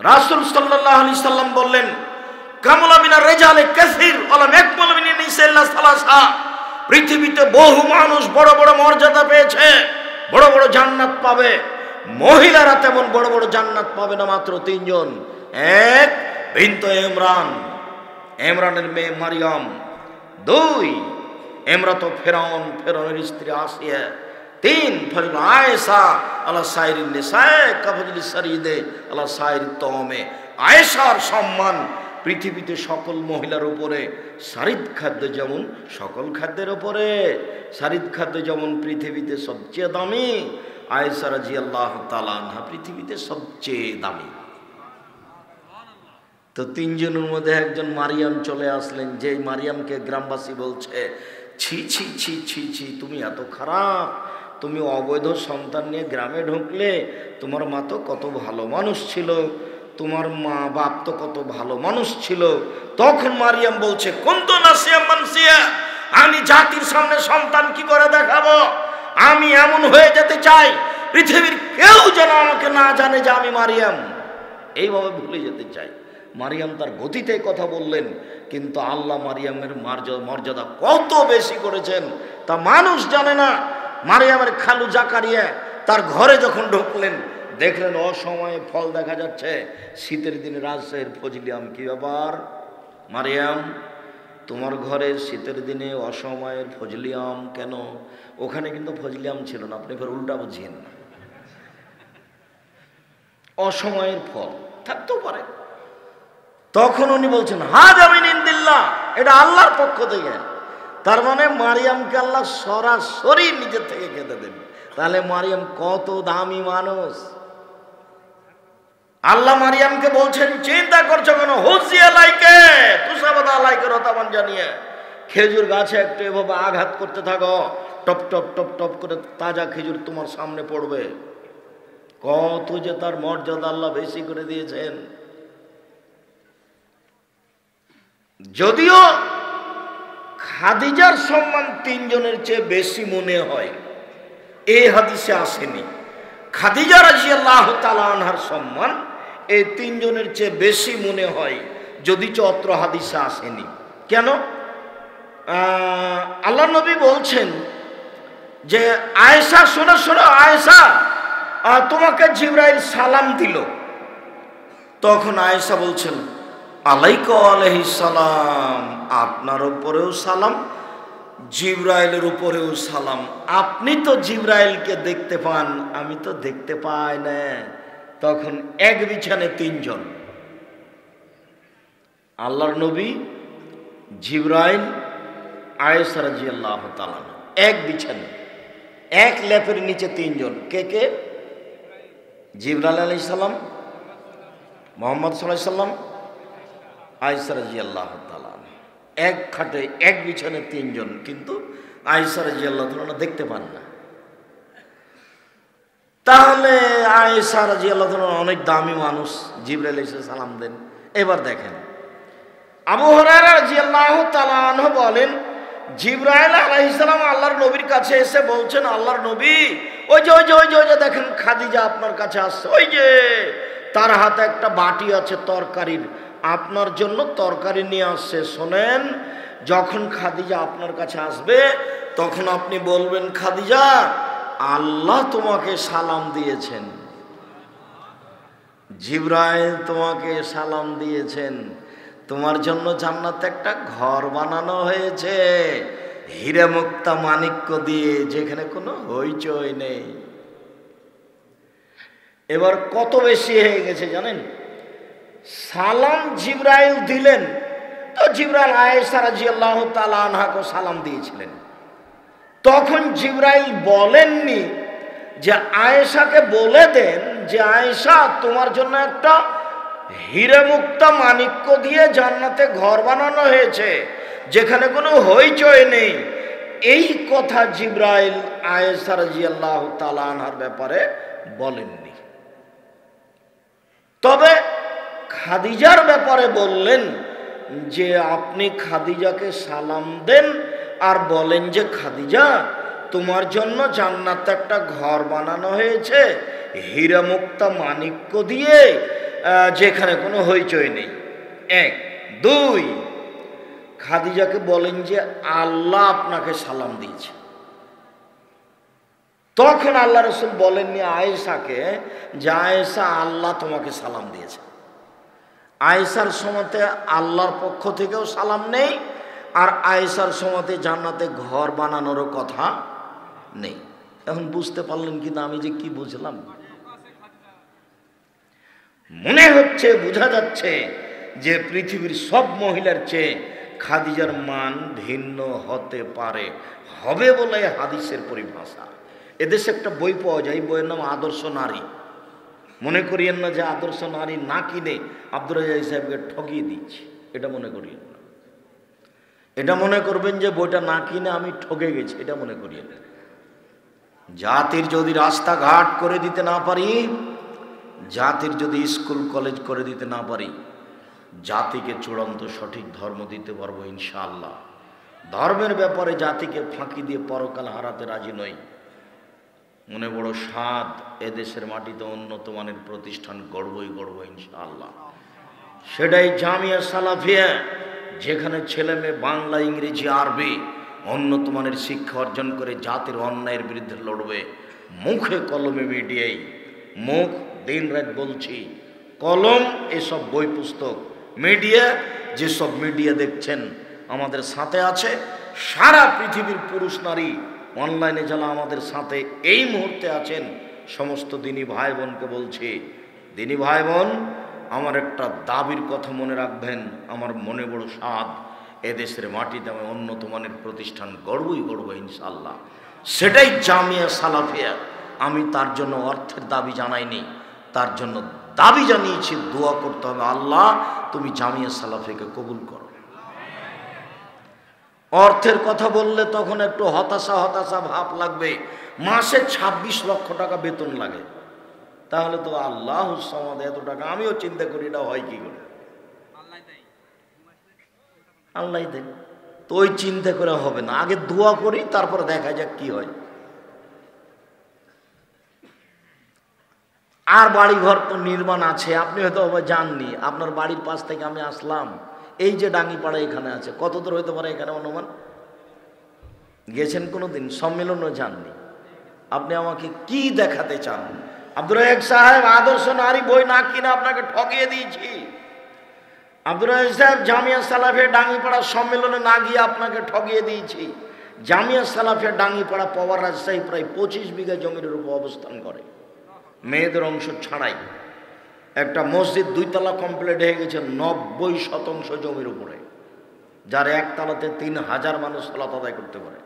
রাসূল সাল্লাল্লাহু আলাইহি সাল্লাম বললেন, কামলা মিনা রিজালে কাসীর ওয়ালাম ইয়াকমুল মিন নিসা ইল্লা সালাসা। পৃথিবীতে বহু মানুষ বড় বড় মর্যাদা পেয়েছে, বড় বড় জান্নাত পাবে, মহিলারা তেমন বড় বড় জান্নাত পাবে না, মাত্র তিনজন। এক, বিনতে ইমরান, ইমরানের মেয়ে মারিয়াম। দুই, ইমরাত ফেরাউনের স্ত্রী আসিয়া। তিন, ফজল আয়েশা আলা সাইরিন নিসায়ে কাফজলি সারিদে আলা সাইরিত তমে। আয়েশার সম্মান পৃথিবীতে সকল মহিলার উপরে। সারিদ খাদ্য যেমন সকল খাদ্যের উপরে, সারিদ খাদ্য যেমন পৃথিবীতে সবচেয়ে দামি, আয়েশা রাদিয়াল্লাহু তাআলা আনহা পৃথিবীতে সবচেয়ে দামি। তো তিনজনের মধ্যে একজন মারিয়াম চলে আসলেন, যে মারিয়ামকে গ্রামবাসী বলছে, ছি ছি ছি ছি ছি, তুমি এত খারাপ, তুমি অবৈধ সন্তান নিয়ে গ্রামে ঢুকলে। তোমার মা তো কত ভালো মানুষ ছিল, তোমার মা বাপ তো কত ভালো মানুষ ছিল। তখন মারিয়াম বলছে, কুনতু নাসিয়া মানসিয়া, আমি জাতির সামনে সন্তান কি করে দেখাবো? আমি এমন হয়ে যেতে চাই পৃথিবীর কেউ যেন আমাকে না জানে যে আমি মারিয়াম, এইভাবে ভুলে যেতে চাই। মারিয়াম তার গতিতে কথা বললেন, কিন্তু আল্লাহ মারিয়ামের মর্যাদা কত বেশি করেছেন তা মানুষ জানে না। মারিয়ামের খালু জাকারিয়া তার ঘরে যখন ঢুকলেন, দেখলেন অসময়ে ফল দেখা যাচ্ছে। শীতের দিনে রাজশাহীর ফজলি আম। কি ব্যাপার মারিয়াম, তোমার ঘরে শীতের দিনে অসময়ের ফজলি আম কেন? ওখানে কিন্তু ফজলি আম ছিল না, আপনি ফের উল্টা বুঝিয়েন না। অসময়ের ফল থাকতেও পারে। তখন উনি বলছেন, হাযা মিন ইনদিল্লাহ, এটা আল্লাহর পক্ষ থেকে। তার মানে মারিয়ামকে আল্লাহ সরাসরি নিজের থেকে খেতে দেন। তাহলে মারিয়াম কত দামি মানুষ। আল্লাহ মারিয়ামকে বলছেন, চিন্তা করছো কেন? হুসিয়া লাইকে তুসাবাদা লাইকে রতাবান জানিয়ে, খেজুর গাছে একটু এভাবে আঘাত করতে থাকো, টপ টপ টপ টপ করে তাজা খেজুর তোমার সামনে পড়বে। কত যে তার মর্যাদা আল্লাহ বেশি করে দিয়েছেন। যদিও খাদিজার সম্মান তিনজনের চেয়ে বেশি মনে হয়, এই হাদিসে আসেনি। খাদিজা রাদিয়াল্লাহু তাআলা আনহার সম্মান এই তিনজনের চেয়ে বেশি মনে হয়, যদি অত্র হাদিসে আসেনি। কেন? আল্লাহ নবী বলছেন যে, আয়েশা শোনো শোনো, আয়েশা তোমাকে জিবরাইল সালাম দিল। তখন আয়েশা বলছেন, আলাইকা আলাইহিস সালাম, আপনার উপরেও সালাম, জিবরাইলের উপরেও সালাম। আপনি তো জিবরাইলকে দেখতে পান, আমি তো দেখতে পাই না। তখন এক বিছানে তিনজন, আল্লাহর নবী, জিবরাইল, আয়েশা রাদিয়াল্লাহু তাআলা, এক বিছানে, এক লেপের নিচে তিনজন। কে কে? জিবরাইল আলাইহিস সালাম, মুহাম্মদ সাল্লাল্লাহু আলাইহি সাল্লাম, আয়েশা রাদিয়াল্লাহু তাআলা। এক খাটে এক বিছানে তিনজন, কিন্তু আয়েশা রাদিয়াল্লাহু তাআলা দেখতে পান না। তাহলে আয়েশা রাদিয়াল্লাহু তাআলা অনেক দামি মানুষ, জিবরাইল এসে সালাম দেন। এবার দেখেন, আবু হুরায়রা রাদিয়াল্লাহু তাআলা আনহু বলেন, জিবরাইল আলাইহিস সালাম আল্লাহর নবীর কাছে এসে বলছেন, আল্লাহর নবী, ওই যে ওই যে ওই যে ওই যে দেখেন খাদিজা আপনার কাছে আসছে, ওই যে তার হাতে একটা বাটি আছে তরকারির, আপনার জন্য তরকারি নিয়ে আসছে। শোনেন, যখন খাদিজা আপনার কাছে আসবে তখন আপনি বলবেন, খাদিজা আল্লাহ তোমাকে সালাম দিয়েছেন, জিবরাইল তোমাকে সালাম দিয়েছেন, তোমার জন্য জান্নাতে একটা ঘর বানানো হয়েছে হীরা মুক্তা মাণিক্য দিয়ে, যেখানে কোনো হইচই নেই। এবার কত বেশি হয়ে গেছে জানেন? সালাম জিবরাইল দিলেন, তো জিবরাইল আয়েশা রাদিয়াল্লাহু তাআলা আনহাকে সালাম দিয়েছিলেন। তখন জিবরাইল বলেননি যে আয়েশাকে বলে দেন যে, আয়েশা তোমার জন্য একটা হীরা মুক্তা মাণিক্য দিয়ে জান্নাতে ঘর বানানো হয়েছে, যেখানে কোনো হইচই নেই। এই কথা জিবরাইল আয়েশা রাদিয়াল্লাহু তাআলা আনহার ব্যাপারে বলেননি। তবে খাদিজার ব্যাপারে বললেন যে, আপনি খাদিজাকে সালাম দেন আর বলেন যে, খাদিজা তোমার জন্য জান্নাতে একটা ঘর বানানো হয়েছে হীরা মুক্তা মাণিক্য দিয়ে, যেখানে কোনো হইচই নেই। এক। দুই, খাদিজাকে বলেন যে আল্লাহ আপনাকে সালাম দিয়েছে। তখন আল্লাহ রসুল বলেননি আয়েশাকে যে আয়েশা আল্লাহ তোমাকে সালাম দিয়েছে। আয়েশার সময়তে আল্লাহর পক্ষ থেকেও সালাম নেই, আর আয়েশার সময়তে জান্নাতে ঘর বানানোরও কথা নেই। এখন বুঝতে পারলেন কিনা আমি যে কি বুঝলাম? মনে হচ্ছে, বোঝা যাচ্ছে যে পৃথিবীর সব মহিলার চেয়ে খাদিজার মান ভিন্ন হতে পারে, হবে বলে হাদিসের পরিভাষা। এদেশে একটা বই পাওয়া যায়, বইয়ের নাম আদর্শ নারী। মনে করিয়েন না যে আদর্শ নারী না কিনে আব্দুর রাজ্জাক সাহেবকে ঠকিয়ে দিচ্ছি, এটা মনে করিয়েন না। এটা মনে করবেন যে বইটা না কিনে আমি ঠকে গেছি, এটা মনে করিয়েন না। জাতির যদি রাস্তাঘাট করে দিতে না পারি, জাতির যদি স্কুল কলেজ করে দিতে না পারি, জাতিকে চূড়ান্ত সঠিক ধর্ম দিতে পারবো ইনশাআল্লাহ। ধর্মের ব্যাপারে জাতিকে ফাঁকি দিয়ে পরকাল হারাতে রাজি নই। মনে বড় স্বাদ, এদেশের মাটিতে উন্নত মানের প্রতিষ্ঠান গড়বই গড়ব ইনশাআল্লাহ। সেটাই জামিয়া সালাফিয়া, যেখানে ছেলে মেয়ে বাংলা, ইংরেজি, আরবি উন্নত মানের শিক্ষা অর্জন করে জাতির অন্যায়ের বিরুদ্ধে লড়বে। মুখে কলমে মিডিয়াই, মুখ দিন রাত বলছি, কলম এসব বই পুস্তক, মিডিয়া যেসব মিডিয়া দেখছেন আমাদের সাথে আছে, সারা পৃথিবীর পুরুষ নারী অনলাইনে যারা আমাদের সাথে এই মুহূর্তে আছেন, সমস্ত দিনী ভাই বোনকে বলছি, দিনী ভাই বোন, আমার একটা দাবির কথা মনে রাখবেন। আমার মনে বড় স্বাদ, এদেশের মাটিতে আমি উন্নত মানের প্রতিষ্ঠান গড়বই গড়ব ইনশাআল্লাহ। সেটাই জামিয়া সালাফিয়া। আমি তার জন্য অর্থের দাবি জানাইনি, তার জন্য দাবি জানিয়েছি, দোয়া করতে হবে, আল্লাহ তুমি জামিয়া সালাফিয়াকে কবুল করো। অর্থের কথা বললে তখন একটু হতাশা হতাশা ভাব লাগবে। মাসে 26 লক্ষ টাকা বেতন লাগে, তাহলে তো আল্লাহ সামাদ এত টাকা, আমিও চিন্তা করি এটা হয় কি করে, আল্লাহ দেন। তো ওই চিন্তা করে হবে না, আগে দোয়া করি, তারপর দেখা যাক কি হয়। আর বাড়ি ঘর তো নির্মাণ আছে, আপনি হয়তো জাননি, আপনার বাড়ির পাশ থেকে আমি আসলাম, এই যে ডাঙ্গিপাড়া এখানে আছে, কত দূর হইতে পারে এখানে অনুমান? গেছেন কোনোদিন? সম্মেলনও জাননি। আপনি আমাকে কি দেখাতে চান? আব্দুর রাজ্জাক সাহেব আদর্শ নারী বই না কিনে আপনাকে ঠকিয়ে দিয়েছি। আব্দুর রাজ্জাক সাহেব জামিয়া সালাফিয়া ডাঙ্গিপাড়া সম্মেলনে না গিয়ে আপনাকে ঠকিয়ে দিয়েছি। জামিয়া সালাফিয়া ডাঙ্গিপাড়া পাওয়ার রাজশাহী প্রায় 25 বিঘা জমির উপর অবস্থান করে, মেয়েদের অংশ ছাড়াই। একটা মসজিদ 2 তলা কমপ্লিট হয়ে গেছে 90% জমির উপরে, যার একতলাতে 3000 মানুষ সালাত আদায় করতে পারে।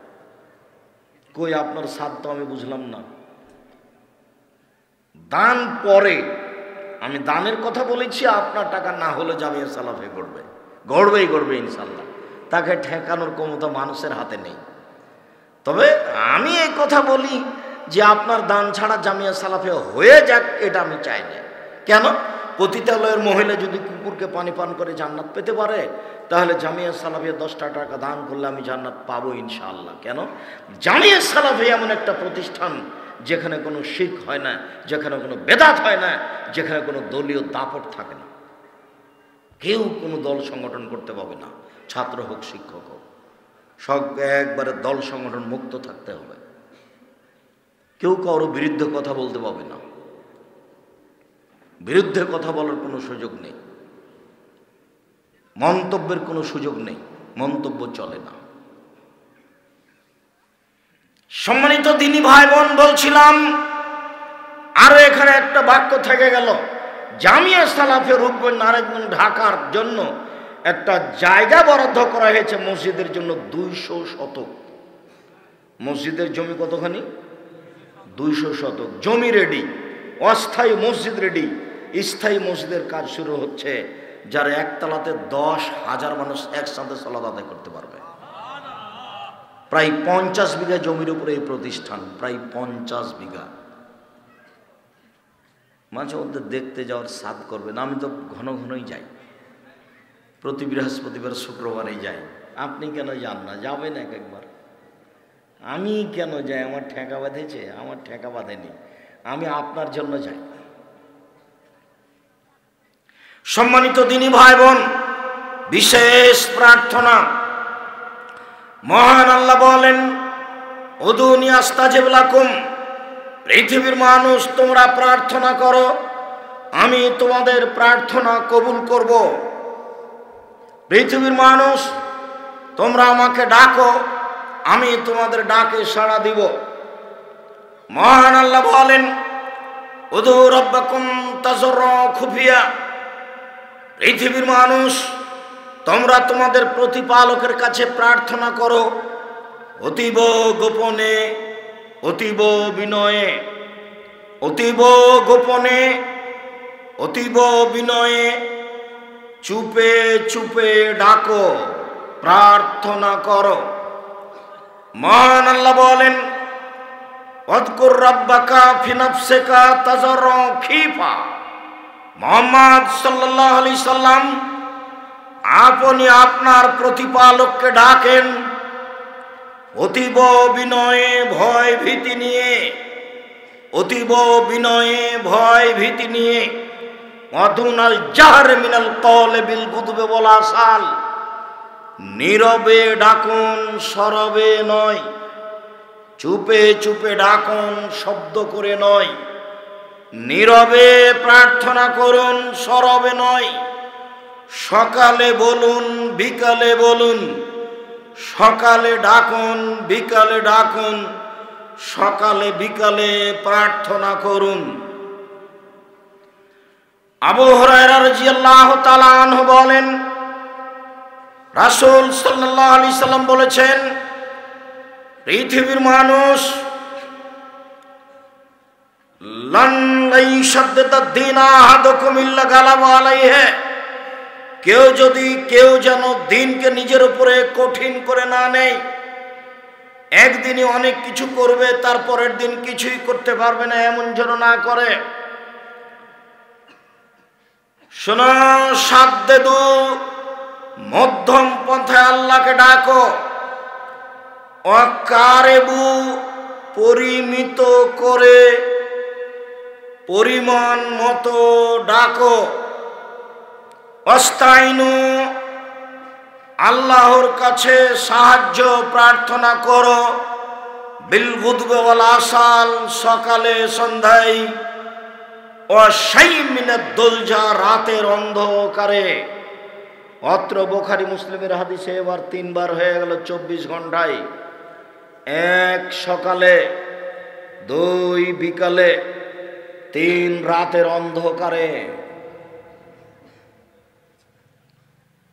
কই আপনার সাধ্য আমি বুঝলাম না। দান পরে, আমি দানের কথা বলেছি, আপনার টাকা না হলে জামিয়া সালাফে গড়বে, গড়বেই গড়বে ইনশাল্লাহ। তাকে ঠেকানোর ক্ষমতা মানুষের হাতে নেই। তবে আমি এই কথা বলি যে আপনার দান ছাড়া জামিয়া সালাফে হয়ে যাক, এটা আমি চাই না। কেন? পতিতালয়ের মহিলা যদি কুকুরকে পানি পান করে জান্নাত পেতে পারে, তাহলে জামিয়া সালাফিয়া 10টা টাকা দান করলে আমি জান্নাত পাবো ইনশাআল্লাহ। কেন? জামিয়া সালাফিয়া এমন একটা প্রতিষ্ঠান যেখানে কোনো শিরক হয় না, যেখানে কোনো বেদাত হয় না, যেখানে কোনো দলীয় দাপট থাকে না। কেউ কোনো দল সংগঠন করতে পাবে না, ছাত্র হোক শিক্ষক হোক, সব একবারে দল সংগঠন মুক্ত থাকতে হবে। কেউ কারো বিরুদ্ধে কথা বলতে পাবে না, বিরুদ্ধে কথা বলার কোনো সুযোগ নেই, মন্তব্যের কোনো সুযোগ নেই, মন্তব্য চলে না। সম্মানিত দিনী ভাই বোন, বলছিলাম আরো এখানে একটা বাক্য থেকে গেল। জামিয়া সালাফিয়া রূপগঞ্জ নারায়ণগঞ্জ ঢাকার জন্য একটা জায়গা বরাদ্দ করা হয়েছে মসজিদের জন্য 200 শতক। মসজিদের জমি কতখানি? 200 শতক জমি রেডি, অস্থায়ী মসজিদ রেডি। স্থায়ী মসজিদের কাজ শুরু হচ্ছে, যার একতলাতে 10,000 মানুষ একসাথে সালাত আদায় করতে পারবে। প্রায় 50 বিঘা জমির উপরে এই প্রতিষ্ঠান, প্রায় 50 বিঘা। মাঝে মধ্যে দেখতে যাওয়ার সাধ করবে না, আমি তো ঘন ঘনই যাই, প্রতি বৃহস্পতিবার শুক্রবারেই যাই। আপনি কেন যান না? যাবেন এক একবার। আমি কেন যাই? আমার ঠেকা বাঁধেছে? আমার ঠেকা বাঁধেনি, আমি আপনার জন্য যাই। সম্মানিত দিনী ভাই বোন, বিশেষ প্রার্থনা। মহান আল্লাহ বলেন, উদুনি আস্তাজিব লাকুম, পৃথিবীর মানুষ তোমরা প্রার্থনা করো, আমি তোমাদের প্রার্থনা কবুল করব। পৃথিবীর মানুষ তোমরা আমাকে ডাকো, আমি তোমাদের ডাকে সাড়া দিব। মহান আল্লাহ বলেন, উদু রাব্বাকুম তাজাররুআ খুফিয়া, পৃথিবীর মানুষ তোমরা তোমাদের প্রতিপালকের কাছে প্রার্থনা করো অতীব গোপনে, অতীব বিনয়ে। অতীব গোপনে, অতীব বিনয়ে, চুপে চুপে ডাকো, প্রার্থনা করো। মহান আল্লাহ বলেন, ওয়াযকুর রাব্বাকা ফি নাফসিকা তাজাররুআ খীফা। মুহাম্মদ সাল্লাল্লাহু আলাইহি সাল্লাম, আপনি আপনার প্রতিপালককে ডাকেন অতীব বিনয়ে, ভয় ভীতি নিয়ে। অতীব বিনয়ে, ভয় ভীতি নিয়ে। ওয়াদুনাল জাহর মিনাল কওলি বিল গুদুবি ওয়াল আসাল, নীরবে ডাকুন, সরবে নয়। চুপে চুপে ডাকুন, শব্দ করে নয়। নীরবে প্রার্থনা করুন, সরবে নয়। সকালে বলুন, বিকালে বলুন। সকালে ডাকুন, বিকালে ডাকুন। সকালে বিকালে প্রার্থনা করুন। আবু হুরায়রা রাদিয়াল্লাহু তাআলা আনহু বলেন, রাসূল সাল্লাল্লাহু আলাইহি সাল্লাম বলেছেন, পৃথিবীর মানুষ লান ইয়াশাদ্দাদ দীন আহাদুকুম ইল্লা গালাবা আলাইহি, কেউ যেন দিনকে নিজের উপরে কঠিন করে না নেয়। একদিনই অনেক কিছু করবে, তারপরের দিন কিছুই করতে পারবে না, এমন যেন না করে। শোনো, সাদ্দেদু, মধ্যম পন্থায় আল্লাহকে ডাকো। ওয়াকারেবু, পরিমিত করে, পরিমাণ মতো ডাকো। ওয়াস্তাইনু, আল্লাহর কাছে সাহায্য প্রার্থনা করো। বিল গুদবি ওয়াল আসাল, সকালে সন্ধ্যায়। ওয়াশাইইন মিনাদ দুলজা, রাতের অন্ধকারে। অত্র বুখারী মুসলিমের হাদিসে এবার 3 বার হয়ে গেল 24 ঘন্টায়। 1 সকালে, 2 বিকালে, 3 রাতের অন্ধকারে।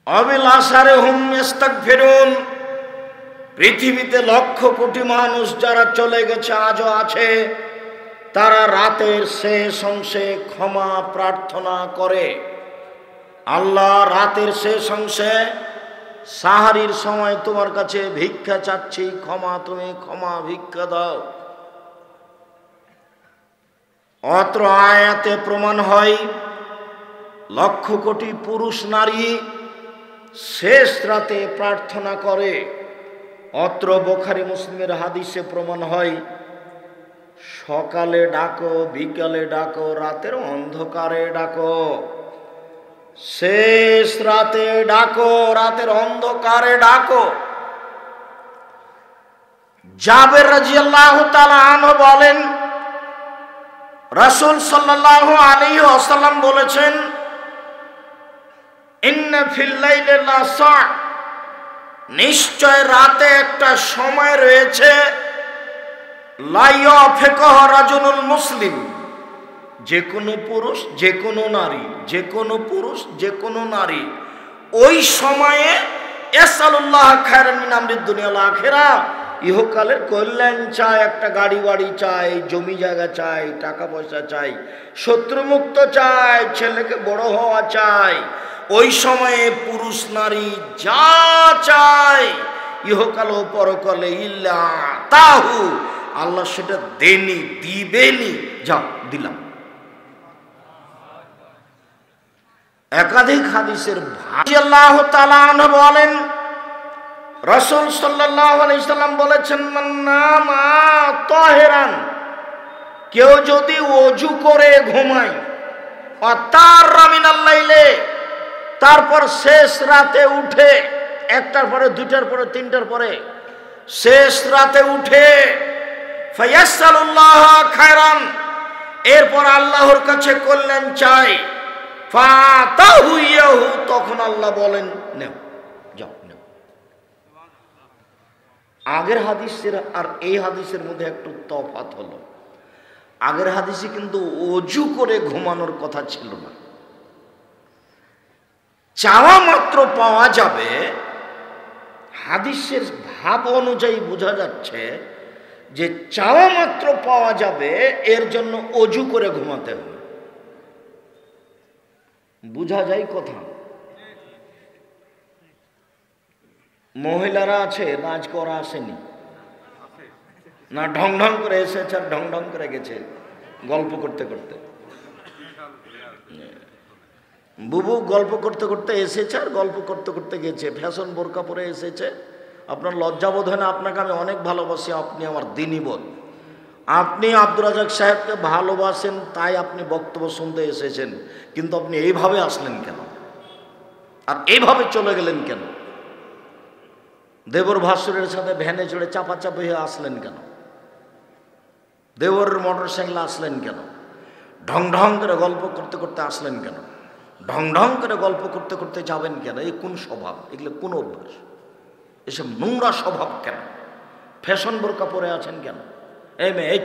আবিল আসারে হুম ইস্তাগফিরুন, পৃথিবীতে লক্ষ কোটি মানুষ যারা চলে গেছে, আজও আছে, তারা রাতের শেষ অংশে ক্ষমা প্রার্থনা করে। আল্লাহ, রাতের শেষ অংশে সাহারির সময় তোমার কাছে ভিক্ষা চাচ্ছি, ক্ষমা, তুমি ক্ষমা ভিক্ষা দাও। অত্র আয়াতে প্রমাণ হয় লক্ষ কোটি পুরুষ নারী শেষ রাতে প্রার্থনা করে। অত্র বুখারী মুসলিমের হাদিসে প্রমাণ হয় সকালে ডাকো, বিকালে ডাকো, রাতের অন্ধকারে ডাকো। শেষ রাতে ডাকো, রাতের অন্ধকারে ডাকো। জাবের রাদিয়াল্লাহু তাআলা আনহু বলেন, রাসূল সাল্লাল্লাহু আলাইহি ওয়াসাল্লাম বলেছেন, ইন্না ফিল লাইলি লাসা, নিশ্চয় রাতে একটা সময় রয়েছে, লা ইয়াফিকুহু রাজুলুল মুসলিম, যে কোনো পুরুষ, যে কোনো নারী, যে কোনো পুরুষ, যে কোনো নারী ওই সময়ে ইয়াসালুল্লাহ খায়রান মিন আমরিদ দুনিয়া ওয়াল আখিরা, ইহকালের কল্যাণ চায়, একটা গাড়ি বাড়ি চাই, জমি জায়গা চাই, টাকা পয়সা চাই, শত্রুমুক্ত চাই, ছেলেকে বড় হওয়া চাই। ওই সময়ে পুরুষ নারী যা চায়, ইহকাল ও পরকালে, ইল্লা তাহু, আল্লাহ সেটা দেনি, দিবেনি। যাও, দিলাম। একাধিক হাদিসের ভাই আল্লাহ তাআলা আনহু বলেন, রাসূল সাল্লাল্লাহু আলাইহি সাল্লাম বলেছেন, মান নামা তাহিরান, কেউ যদি ওযু করে ঘুমায়, ওয়া তাররা মিনাল লাইলি, তারপর শেষ রাতে উঠে, একটার পরে, দুইটার পরে, তিনটার পরে, শেষ রাতে উঠে ফায়াসসালুল্লাহ খায়রান, এরপর আল্লাহর কাছে কল্যাণ চাই, ফাতাহু ইয়াহু, তখন আল্লাহ বলেন নেও, যাও নেও। আগের হাদিসের আর এই হাদিসের মধ্যে একটু তফাৎ হলো। আগের হাদিসে কিন্তু ওযু করে ঘুমানোর কথা ছিল না, চাওয়া মাত্র পাওয়া যাবে। হাদিসের ভাব অনুযায়ী বোঝা যাচ্ছে যে চাওয়া মাত্র পাওয়া যাবে, এর জন্য ওযু করে ঘুমাতে হবে। বোঝা যায় কথা? মহিলারা আছে না আজকে? ওরা আসেনি না? ঢং ঢং করে এসেছে আর ঢং ঢং করে গেছে গল্প করতে করতে। বুবু গল্প করতে করতে এসেছে আর গল্প করতে করতে গেছে, ফ্যাশন বোরকা পরে এসেছে। আপনার লজ্জাবোধ হয় না? আপনাকে আমি অনেক ভালোবাসি, আপনি আমার দিনী বোন। আপনি আব্দুর রাজাক সাহেবকে ভালোবাসেন, তাই আপনি বক্তব্য শুনতে এসেছেন, কিন্তু আপনি এইভাবে আসলেন কেন আর এইভাবে চলে গেলেন কেন? দেবর ভাসুরের সাথে ভ্যানে চড়ে চাপাচাপি হয়ে আসলেন কেন? দেবরের মোটর সাইকেলে আসলেন কেন? ঢং ঢং করে গল্প করতে করতে আসলেন কেন? ঢং ঢং করে গল্প করতে করতে যাবেন কেন? এই কোন স্বভাব? এগুলো কোন অভ্যাস? এসব নোংরা স্বভাব কেন? ফ্যাশন বোরকা পরে আছেন কেন? এই মেয়ে,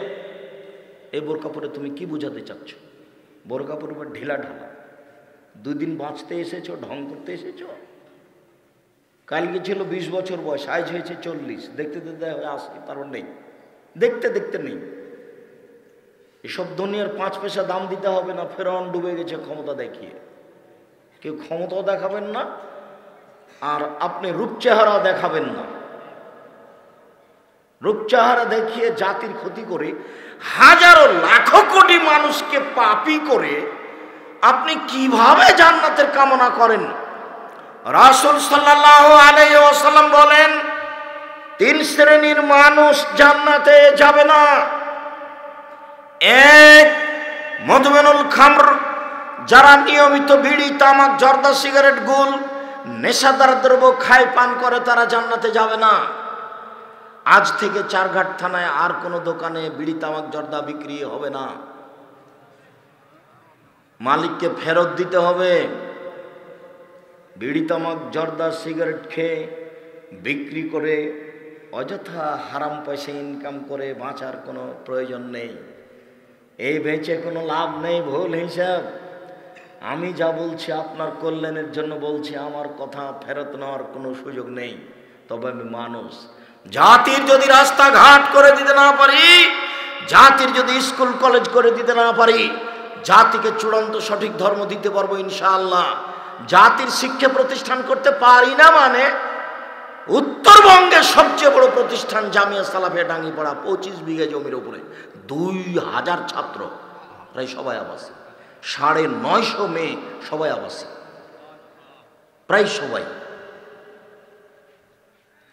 এই বোরকা পরে তুমি কি বোঝাতে চাচ্ছ? বোরকা পরে ঢিলা ঢালা, 2 দিন বাঁচতে এসেছো, ঢং করতে এসেছো? কালকে ছিল 20 বছর বয়স, আজ হয়েছে 40, দেখতে দেখতে আসে, তারপর নেই, দেখতে দেখতে নেই। এসব দুনিয়ার 5 পয়সা দাম দিতে হবে না। ফেরাউন ডুবে গেছে ক্ষমতা দেখিয়ে, কেউ ক্ষমতাও দেখাবেন না, আর আপনি রূপ চেহারা দেখাবেন না। রূপ চেহারা দেখিয়ে জাতির ক্ষতি করে, হাজারো লাখো কোটি মানুষকে পাপী করে আপনি কিভাবে জান্নাতের কামনা করেন? রাসূল সাল্লাল্লাহু আলাইহি ওয়াসাল্লাম বলেন, 3 শ্রেণীর মানুষ জান্নাতে যাবে না। 1, মদমেনুল খামর, যারা নিয়মিত বিড়ি, তামাক, জর্দা, সিগারেট, গুল, নেশাদার দ্রব্য খায়, পান করে, তারা জান্নাতে যাবে না। আজ থেকে 4 ঘাট থানায় আর কোনো দোকানে বিড়ি, তামাক, জর্দা বিক্রি হবে না। মালিককে ফেরত দিতে হবে। বিড়ি, তামাক, জর্দা, সিগারেট খেয়ে, বিক্রি করে অযথা হারাম পয়সা ইনকাম করে বাঁচার কোনো প্রয়োজন নেই। এই বেঁচে কোনো লাভ নেই, ভুল হিসাব। আমি যা বলছি আপনার কল্যাণের জন্য বলছি, আমার কথা ফেরত নেওয়ার কোনো সুযোগ নেই। তবে আমি মানুষ, জাতির যদি রাস্তাঘাট করে দিতে না পারি, জাতির যদি স্কুল কলেজ করে দিতে না পারি, জাতিকে চূড়ান্ত সঠিক ধর্ম দিতে পারবো ইনশাআল্লাহ। জাতির শিক্ষা প্রতিষ্ঠান করতে পারি না মানে, উত্তরবঙ্গের সবচেয়ে বড় প্রতিষ্ঠান জামিয়া সালাফিয়া ডাঙ্গিপাড়া, 25 বিঘা জমির উপরে 2000 ছাত্র, প্রায় সবাই আবাসী, 950 মেয়ে সবাই আবাসী, প্রায় সবাই।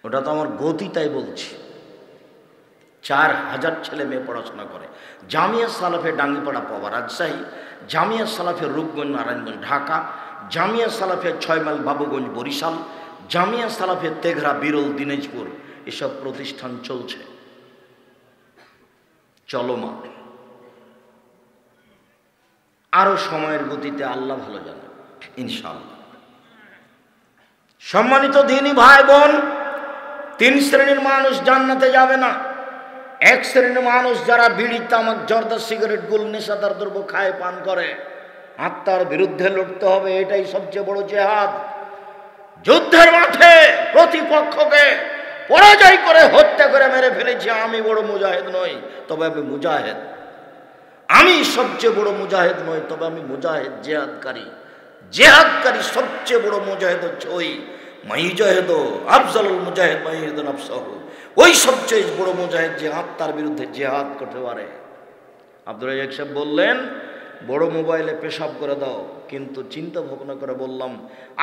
ওটা তো আমার গতি, তাই বলছি। 4000 ছেলে মেয়ে পড়াশোনা করে। জামিয়া সালাফিয়া ডাঙ্গিপাড়া পাওয়া রাজশাহী, জামিয়া সালাফিয়া রূপগঞ্জ নারায়ণগঞ্জ ঢাকা, জামিয়া সালাফিয়া 6 মাইল বাবুগঞ্জ বরিশাল, জামিয়া সালাফিয়া তেঘরা বিরল দিনাজপুর, এসব প্রতিষ্ঠান চলছে, চলমান। আরো সময়ের গতিতে আল্লাহ ভালো জানে ইনশাআল্লাহ। সম্মানিত দিনী ভাই বোন, 3 শ্রেণীর মানুষ জান্নাতে যাবে না। 1 শ্রেণীর মানুষ যারা বিড়ি, তামাক, জর্দা, সিগারেট, গুল, নেশাদার দ্রব্য খায়, পান করে। আত্মার বিরুদ্ধে লড়তে হবে, এটাই সবচেয়ে বড় জিহাদ। যুদ্ধের মাঠে প্রতিপক্ষকে পরাজয় করে হত্যা করে মেরে ফেলেছি। আমি বড় মুজাহিদ নই, তবে আমি মুজাহিদ। আমি সবচেয়ে বড় মুজাহিদ নই, তবে আমি মুজাহিদ, জিহাদকারী। জিহাদকারী সবচেয়ে বড় মুজাহিদ হচ্ছে ওই মাইজাহিদ, আফজালুল মুজাহিদ মাইহিদ নাফসাহু, ওই সবচেয়ে বড় মুজাহিদ যে আত্মার বিরুদ্ধে জিহাদ করতে পারে। আব্দুর রাজ্জাক সাহেব বললেন, বড় মোবাইলে পেশাব করে দাও, কিন্তু চিন্তা ভাবনা করে বললাম,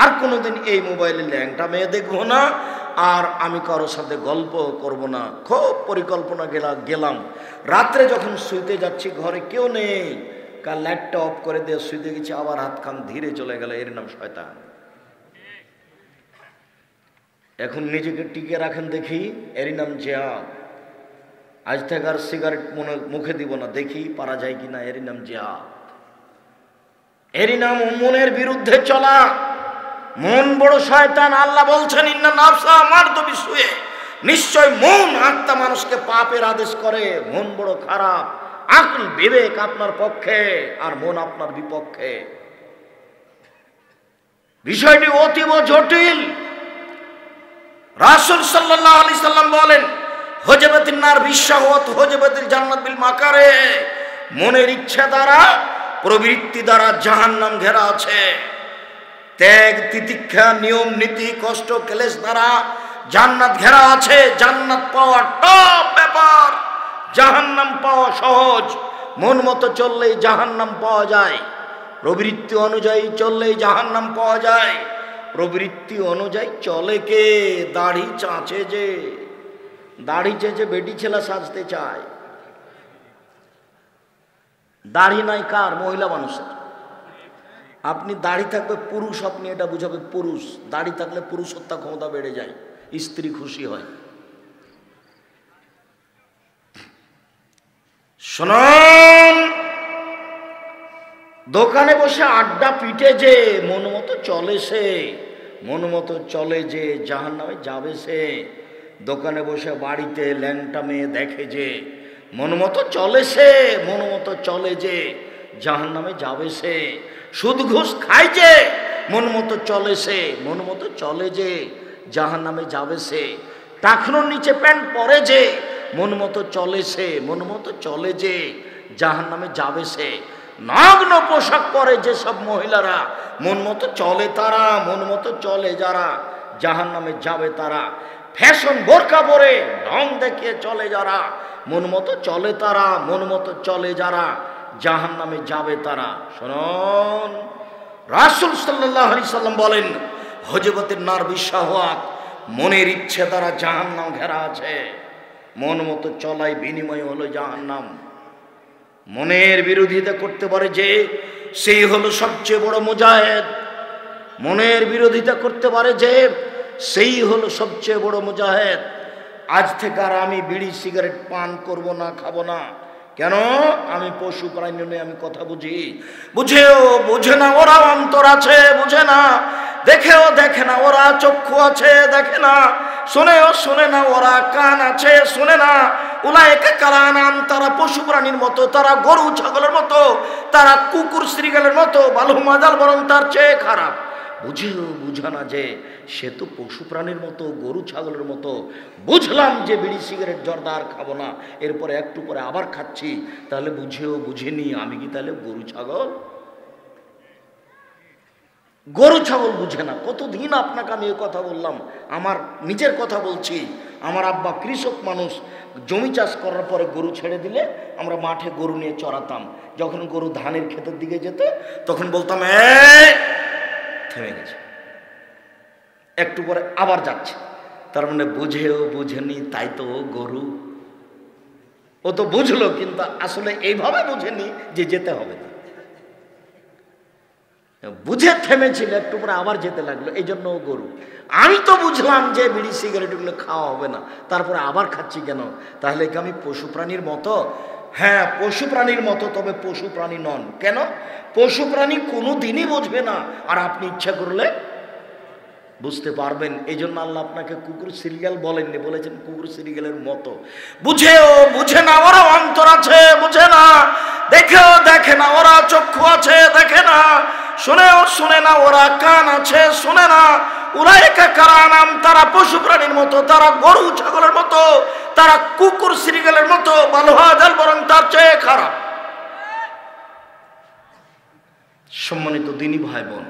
আর কোনোদিন এই মোবাইলে ল্যাংটা মেয়ে দেখবো না, আর আমি কারোর সাথে গল্প করব না। খুব পরিকল্পনা গেলাম। রাত্রে যখন শুইতে যাচ্ছি, ঘরে কেউ নেই, কাল লাইটটা অফ করে দিয়ে শুইতে গেছি, আবার হাত খান ধীরে চলে গেল। এর নাম শয়তান। এখন নিজেকে টিকে রাখেন দেখি, এরই নাম জিহাদ। আজ থেকে আর সিগারেট মুখে দিব না, দেখি পারা যায় কিনা, এরই নাম জিহাদ। এরই নাম মনের বিরুদ্ধে চলা। মন বড় শয়তান। আল্লাহ বলছেন ইন্না নাফসা মারদুবি শুয়ে, নিশ্চয় মন আত্মা মানুষকে পাপের আদেশ করে। মন বড় খারাপ। আকল বিবেক আপনার পক্ষে আর মন আপনার বিপক্ষে। বিষয়টি অতীব জটিল। রাসূল সাল্লাল্লাহু আলাইহি সাল্লাম বলেন হজবাতিন নার বিশাহওয়াত হজবাতিল জান্নাত বিল মাকারে। মনের ইচ্ছা দ্বারা, প্রবৃত্তি দ্বারা জাহান্নাম ঘেরা আছে। ত্যাগ তিতিক্ষা নিয়ম নীতি কষ্ট ক্লেশ দ্বারা জান্নাত ঘেরা আছে। জান্নাত পাওয়া টপ ব্যাপার, জাহান্নাম পাওয়া সহজ। মন মতো চললেই জাহান্নাম পাওয়া যায়, প্রবৃত্তি অনুযায়ী চললেই জাহান্নাম পাওয়া যায়। প্রবৃত্তি অনুযায়ী চলে কে? দাড়ি চাঁচে যে, দাড়ি চেঁচে বেটি ছেলে সাজতে চায়। দাড়ি নাই কার? মহিলা মানুষের। আপনি দাড়ি থাকবে পুরুষ, আপনি এটা বুঝাবে পুরুষ। দাড়ি থাকলে পুরুষত্ব ক্ষমতা বেড়ে যায়, স্ত্রী খুশি হয়। শুনুন, দোকানে বসে আড্ডা পিটে যে মন মতো চলে সে, মন মতো চলে যে জাহান্নামে যাবে সে। দোকানে বসে বাড়িতে ল্যাংটা মেয়ে দেখে যে মন মতো চলে সে, মন মতো চলে যে জাহান্নামে যাবে সে। সুদ ঘুষ খায় যে মন মতো চলে সে, মন মতো চলে যে জাহান্নামে যাবে সে। টাকনোর নিচে প্যান্ট পরে যে মন মতো চলে সে, মন মতো চলে যে জাহান্নামে যাবে সে। নগ্ন পোশাক পরে যেসব মহিলারা মন মতো চলে তারা, মন মতো চলে যারা জাহান্নামে যাবে তারা। ফ্যাশন বোরকা পরে ঢং দেখিয়ে চলে যারা মন মতো চলে তারা, মন মতো চলে যারা জাহান্নামে যাবে তারা। শুনুন, রাসূল সাল্লাল্লাহু আলাইহি সাল্লাম বলেন হজবতের নার বিশাহওয়াত, মনের ইচ্ছে দ্বারা জাহান্নাম ঘেরা আছে। মন মতো চলাই বিনিময় হলো জাহান্নাম। মনের বিরোধিতা করতে পারে যে, সেই হলো সবচেয়ে বড় মুজাহিদ। মনের বিরোধিতা করতে পারে যে, সেই হলো সবচেয়ে বড় মুজাহিদ। আজ থেকে আর আমি বিড়ি সিগারেট পান করব না, খাবো না। কেন? আমি পশু প্রাণী নিয়ে আমি কথা বুঝি। বুঝেও বুঝে না, ওরা অন্তর আছে বুঝে না। দেখেও দেখে না, ওরা চক্ষু আছে দেখে না। শোনেও শোনে না, ওরা কান আছে শোনে না। উলাইকা কালানাম, তারা পশু প্রাণীর মতো, তারা গরু ছাগলের মতো, তারা কুকুর শ্রীগালের মতো, বালুম আযাল, বরং তার চেয়ে খারাপ। বুঝেও বুঝা না যে সে তো পশু প্রাণীর মতো, গরু ছাগলের মতো। বুঝলাম যে বিড়ি সিগারেট জর্দা আর খাবো না, এরপরে একটু পরে আবার খাচ্ছি, তাহলে বুঝেও বুঝিনি আমি কি তাহলে গরু ছাগল? গরু ছাগল বুঝে না। কতদিন আপনাকে আমি এ কথা বললাম, আমার নিজের কথা বলছি। আমার আব্বা কৃষক মানুষ, জমি চাষ করার পরে গরু ছেড়ে দিলে আমরা মাঠে গরু নিয়ে চড়াতাম। যখন গরু ধানের ক্ষেতের দিকে যেত তখন বলতাম থেমে গেছে, একটু পরে আবার যাচ্ছে। তার মানে বুঝেও বুঝেনি, তাই তো গরু। ও তো বুঝলো, কিন্তু আসলে এইভাবে বুঝেনি যে যেতে হবে না। বুঝে থেমেছিল, একটু পরে আবার যেতে লাগলো, এই জন্য গরু। আমি তো বুঝলাম যে বিড়ি সিগারেট এগুলো খাওয়া হবে না, তারপরে আবার খাচ্ছি কেন? তাহলে কি আমি পশু প্রাণীর মতো? হ্যাঁ, পশু প্রাণীর মতো, তবে পশু প্রাণী নন। কেন? পশু প্রাণী কোনো দিনই বুঝবে না, আর আপনি ইচ্ছা করলে বুঝতে পারবেন। এই জন্য আল্লাহ আপনাকে কুকুর সিরিয়াল বলেননি, বলেছেন কুকুর সিরিয়ালের মতো। বুঝেও বুঝে না, ওরা অন্তর আছে বুঝে না। দেখেও দেখে না, ওরা চক্ষু আছে দেখে না। শুনেও শুনে না, ওরা কান আছে শুনে না। উলাইকা কালানাম, তারা পশু প্রাণীর মতো, তারা গরু ছাগলের মতো, তারা কুকুর শ্রীগালের মতো, বালুম আযাল, বরং তার চেয়ে খারাপ। সম্মানিত দিনী ভাই বোন,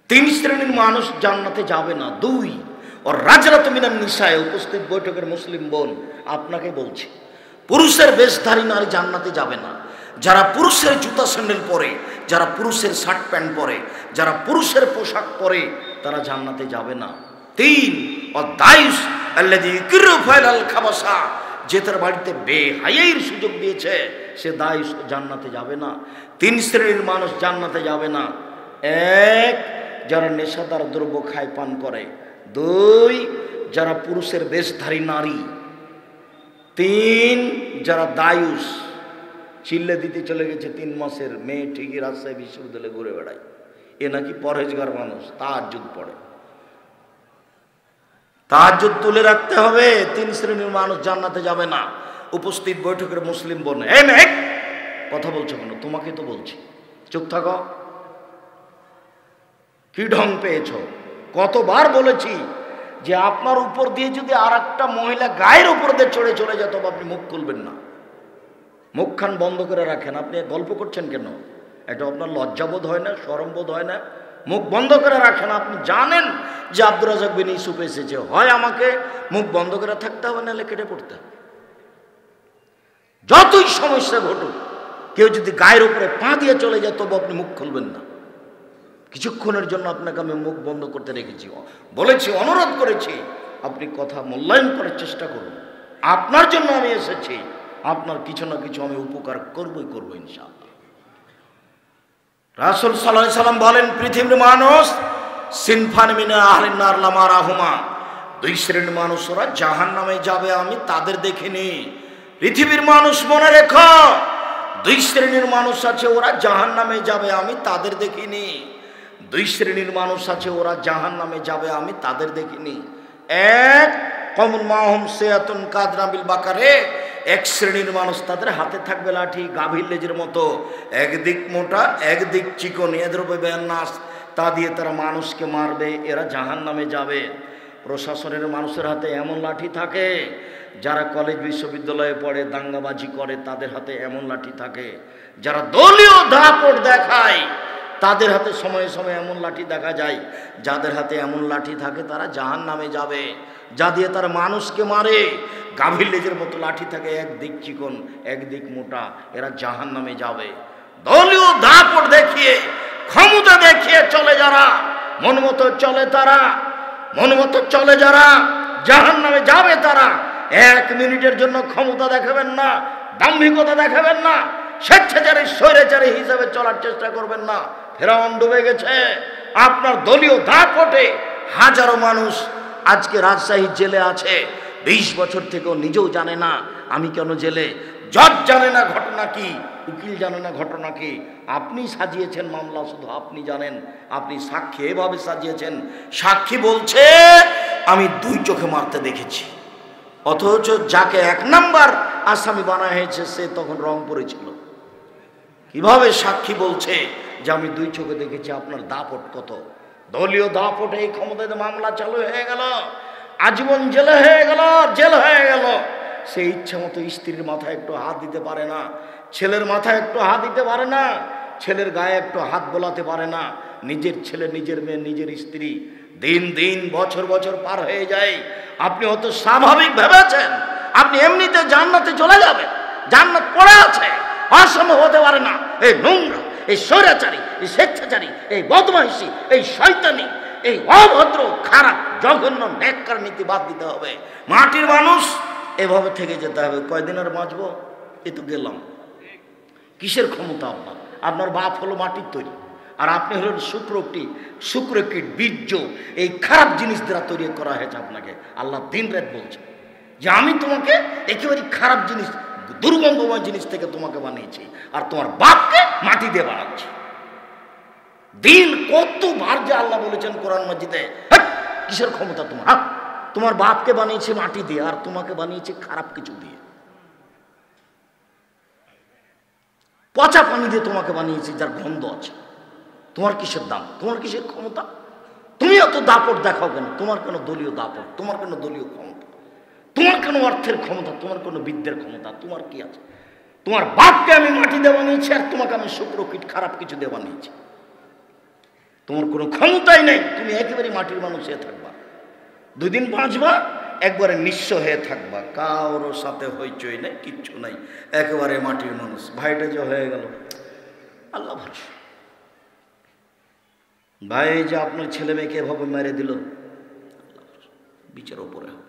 3 শ্রেণীর মানুষ জান্নাতে যাবে না। 2, ওর রাজরাত মিনান নিসায়ে, উপস্থিত বৈঠকের মুসলিম বোন আপনাকে বলছি, পুরুষের বেশধারী নারী জান্নাতে যাবে না। যারা পুরুষের জুতা স্যান্ডেল পরে, যারা পুরুষের শার্ট প্যান্ট পরে, যারা পুরুষের পোশাক পরে, তারা জান্নাতে যাবে না। 3, অদায়ুস আল্লাযী ইউকিরু ফাইলাল খাবাসা, যে তার বাড়িতে বেহায়াইর সুযোগ দিয়েছে সে দায়ুস জান্নাতে যাবে না। 3 শ্রেণীর মানুষ জান্নাতে যাবে না। 1, যারা নেশাদার দ্রব্য খায় পান করে, 2 যারা পুরুষের বেশধারী নারী, 3 যারা দায়ুস, চিল্লে দিতে চলে গেছে 3 মাসের মেয়ে, ঠিকই রাজশাহী বিশ্ববিদ্যালয়ে ঘুরে বেড়ায়, এ নাকি পরহেজগার মানুষ, তাহাজ্জুদ পড়ে। তাহাজ্জুদ তুলে রাখতে হবে। 3 শ্রেণীর মানুষ জান্নাতে যাবে না। উপস্থিত বৈঠকের মুসলিম বোন, এই মেয়ে কথা বলছো কেন? তোমাকে তো বলছি, চুপ থাকো। কি ঢং পেয়েছ? কতবার বলেছি যে আপনার উপর দিয়ে যদি আর একটা মহিলা গায়ের উপর দিয়ে চড়ে চলে যেত, আপনি মুখ খুলবেন না, মুখখান বন্ধ করে রাখেন। আপনি গল্প করছেন কেন? এটা আপনার লজ্জাবোধ হয় না? শরমবোধ হয় না? মুখ বন্ধ করে রাখেন। আপনি জানেন যে আব্দুর রাজাক বিন ইউসুফ এসেছে, হয় আমাকে মুখ বন্ধ করে থাকতে হবে, নাহলে কেটে পড়তে হবে। যতই সমস্যা ঘটুক, কেউ যদি গায়ের উপরে পা দিয়ে চলে যায়, তবু আপনি মুখ খুলবেন না। কিছুক্ষণের জন্য আপনাকে আমি মুখ বন্ধ করতে রেখেছি, বলেছি, অনুরোধ করেছি, আপনি কথা মূল্যায়ন করার চেষ্টা করুন। আপনার জন্য আমি এসেছি, আপনার কিছু না কিছু আমি উপকার করবই করবো ইনশাআল্লাহ। রাসূল সাল্লাল্লাহু আলাইহি সাল্লাম বলেন, পৃথিবীর মানুষ সিনফান মিন আহলিন নার লা মারাহুমা, 2 শ্রেণীর মানুষ, ওরা জাহান্নামে যাবে, আমি তাদের দেখিনি। পৃথিবীর মানুষ মনে রেখো, 2 শ্রেণীর মানুষ আছে, ওরা জাহান্নামে যাবে, আমি তাদের দেখিনি। 2 শ্রেণীর মানুষ আছে, ওরা জাহান্নামে যাবে, আমি তাদের দেখিনি। 1 কওমুন মাহুম সিয়াতুন কাদরাবিল বাকারে, 1 শ্রেণীর মানুষ, তাদের হাতে থাকবে লাঠি গাভীর লেজের মতো, একদিক মোটা একদিক চিকন, এদরুবে নাস, তা দিয়ে তারা মানুষকে মারবে, এরা জাহান্নামে যাবে। প্রশাসনের মানুষের হাতে এমন লাঠি থাকে, যারা কলেজ বিশ্ববিদ্যালয়ে পড়ে দাঙ্গাবাজি করে তাদের হাতে এমন লাঠি থাকে, যারা দলীয় দাপট দেখায় তাদের হাতে সময়ে সময়ে এমন লাঠি দেখা যায়। যাদের হাতে এমন লাঠি থাকে তারা জাহান্নামে যাবে। যা দিয়ে তারা মানুষকে মারে, গাভীর লেজের মতো লাঠি থাকে, একদিক চিকন একদিক মোটা, এরা জাহান্নামে যাবে। দলীয় দাপট দেখিয়ে, ক্ষমতা দেখিয়ে চলে যারা, মন মতো চলে তারা, মন মতো চলে যারা, জাহান্নামে যাবে তারা। 1 মিনিটের জন্য ক্ষমতা দেখাবেন না, দাম্ভিকতা দেখাবেন না, স্বেচ্ছাচারী স্বৈরাচারী হিসাবে চলার চেষ্টা করবেন না। ফেরাউন ডুবে গেছে আপনার দলীয় দাপটে। হাজারো মানুষ আজকে রাজশাহী জেলে আছে, 20 বছর থেকেও নিজেও জানে না আমি কেন জেলে। জজ জানে না ঘটনা কি, উকিল জানে না ঘটনা কি। আপনি সাজিয়েছেন মামলা, শুধু আপনি জানেন। আপনি সাক্ষী এভাবে সাজিয়েছেন, সাক্ষী বলছে আমি 2 চোখে মারতে দেখেছি, অথচ যাকে 1 নাম্বার আসামি বানানো হয়েছে সে তখন রংপুরে ছিল। কিভাবে সাক্ষী বলছে যে আমি 2 চোখে দেখেছি? আপনার দাপট কত! দলীয় দাপটে এই ক্ষমতায় মামলা চালু হয়ে গেল, আজীবন জেলে হয়ে গেল, জেল হয়ে গেল। সে ইচ্ছা মতো স্ত্রীর মাথায় একটু হাত দিতে পারে না, ছেলের মাথায় একটু হাত দিতে পারে না, ছেলের গায়ে একটু হাত বোলাতে পারে না। নিজের ছেলে, নিজের মেয়ে, নিজের স্ত্রী, দিন দিন বছর বছর পার হয়ে যায়। আপনি অত স্বাভাবিক ভেবেছেন আপনি এমনিতে জান্নাতে চলে যাবেন? জান্নাত পড়ে আছে, অসম্ভব হতে পারে না। এই নোংরা, এই স্বৈরাচারী, এই স্বেচ্ছাচারী, এই বদমাইশি, এই শয়তানি, এই অভদ্র, খারাপ, জঘন্য, নেককার নীতি বাদ দিতে হবে। মাটির মানুষ এভাবে থেকে যেতে হবে। কয়দিন আর বাঁচবো? এই তো গেলাম। কিসের ক্ষমতা আপনার? আপনার বাপ হলো মাটির তৈরি, আর আপনি হলেন শুক্রকীট, বীর্য, এই খারাপ জিনিস দ্বারা তৈরি করা হয়েছে আপনাকে। আল্লাহ দিন রাত বলছে যে আমি তোমাকে একেবারে খারাপ জিনিস, দুর্গন্ধময় জিনিস থেকে তোমাকে বানিয়েছি, আর তোমার বাপকে মাটি দিয়ে বানাচ্ছি। দিন কতবার যে আল্লাহ বলেছেন কোরআন মাজিদে, কিসের ক্ষমতা তোমার? তোমার বাপকে বানিয়েছে মাটি দিয়ে, আর তোমাকে বানিয়েছে খারাপ কিছু দিয়ে, পচা পানি দিয়ে তোমাকে বানিয়েছে যার গন্ধ আছে। তোমার কিসের দাম? তোমার কিসের ক্ষমতা? তুমি অত দাপট দেখাও কেন? তোমার কেন দলীয় দাপট? তোমার কেন দলীয় ক্ষমতা? তোমার কেন অর্থের ক্ষমতা? তোমার কেন বিদ্যের ক্ষমতা? তোমার কি আছে? তোমার বাপকে আমি মাটি দিয়ে বানিয়েছি, আর তোমাকে আমি শুক্রকীট, খারাপ কিছু দিয়ে বানিয়েছি। তোমার কোনো ক্ষমতাই নেই। তুমি একেবারে মাটির মানুষ হয়ে থাকবা, 2 দিন বাঁচবা, একবারে নিঃস্ব হয়ে থাকবা, কারোর সাথে হইচই নেই, কিচ্ছু নাই, একেবারে মাটির মানুষ। ভাইটা যে হয়ে গেল, আল্লাহ ভরসা। ভাই যে আপনার ছেলে মেয়েকে এভাবে মেরে দিল, বিচার উপরে হোক।